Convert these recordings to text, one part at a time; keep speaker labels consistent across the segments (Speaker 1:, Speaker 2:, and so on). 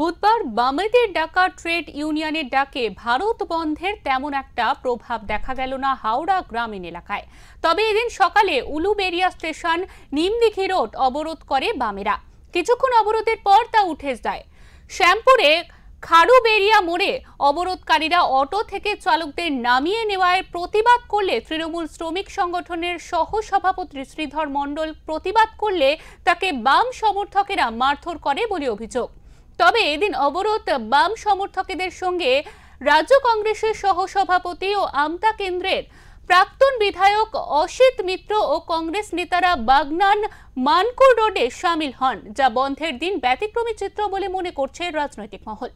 Speaker 1: বুধবার বামেদের ডাকা ট্রেড ইউনিয়নের ডাকে ভারত বন্ধের তেমন একটা প্রভাব দেখা গেল না হাওড়া গ্রামীণ এলাকায়। তবে এদিন সকালে উলুবেড়িয়া স্টেশন নিমদিঘি রোড অবরোধ করে বামেরা। কিছুক্ষণ অবরোধের পর তা উঠে যায়। শ্যামপুরে খাড়ুবেড়িয়া মোড়ে অবরোধকারীরা অটো থেকে চালকদের নামিয়ে নেওয়ার প্রতিবাদ করলে তৃণমূল শ্রমিক সংগঠনের সহ সভাপতি শ্রীধর মণ্ডল প্রতিবাদ করলে তাকে বাম সমর্থকেরা মারধর করে বলে অভিযোগ। তবে এদিন অবরোধ বাম সমর্থকদের সঙ্গে রাজ্য কংগ্রেসের সহসভাপতি ও আমতা কেন্দ্রের প্রাক্তন বিধায়ক অসিত মিত্র ও কংগ্রেস নেতারা বাগনান মানকুর রোডে সামিল হন, যা বন্ধের দিন ব্যতিক্রমী চিত্র বলে মনে করছে রাজনৈতিক মহল।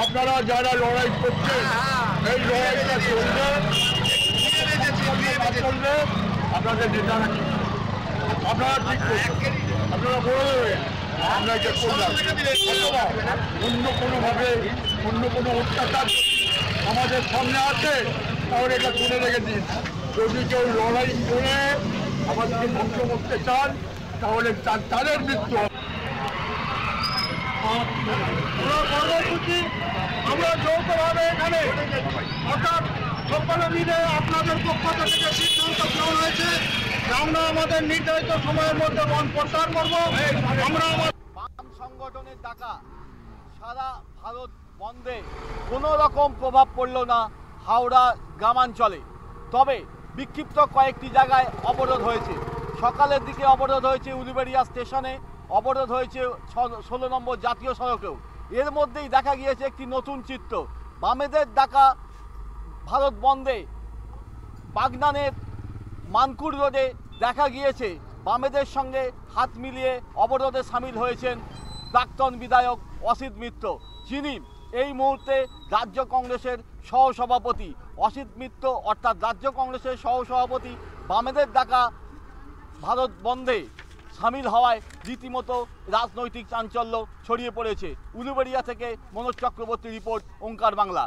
Speaker 2: আপনারা যারা লড়াই করছেন এই লড়াইটা চলবে, আপনাদের নেতারা কি আপনারা ঠিক করছেন, আপনারা বলে দেবেন আমরা এটা করলাম। অন্য কোনোভাবে অন্য কোনো অত্যাচার আমাদের সামনে আছে তাহলে এটা তুলে রেখে দিন। যদি কেউ লড়াই করে আমাদেরকে ধ্বংস করতে চান তাহলে তাদের মৃত্যু হবে। কর্মসূচি আমরা যৌথভাবে এখানে অর্থাৎ সকলে মিলে আপনাদের পক্ষ থেকে সিদ্ধান্ত গ্রহণ হয়েছে যে আমরা আমাদের নির্ধারিত সময়ের মধ্যে বন্ধ প্রত্যাহার করবো। আমরা
Speaker 3: বাম সংগঠনের ডাকা সারা ভারত বন্ধে কোনো রকম প্রভাব পড়ল না হাওড়া গ্রামাঞ্চলে। তবে বিক্ষিপ্ত কয়েকটি জায়গায় অবরোধ হয়েছে। সকালের দিকে অবরোধ হয়েছে উলুবেড়িয়া স্টেশনে, অবরোধ হয়েছে 16 নম্বর জাতীয় সড়কেও। এর মধ্যেই দেখা গিয়েছে একটি নতুন চিত্র। বামেদের ডাকা ভারত বন্ধে বাগনানের মানকুর রোডে দেখা গিয়েছে বামেদের সঙ্গে হাত মিলিয়ে অবরোধে সামিল হয়েছেন প্রাক্তন বিধায়ক অসিত মিত্র, যিনি এই মুহূর্তে রাজ্য কংগ্রেসের সহসভাপতি। অসিত মিত্র অর্থাৎ রাজ্য কংগ্রেসের সহসভাপতি বামেদের ডাকা ভারত বন্ধে সামিল হওয়ায় রীতিমতো রাজনৈতিক চাঞ্চল্য ছড়িয়ে পড়েছে। উলুবেড়িয়া থেকে মনোজ চক্রবর্তী রিপোর্ট, ওঙ্কার বাংলা।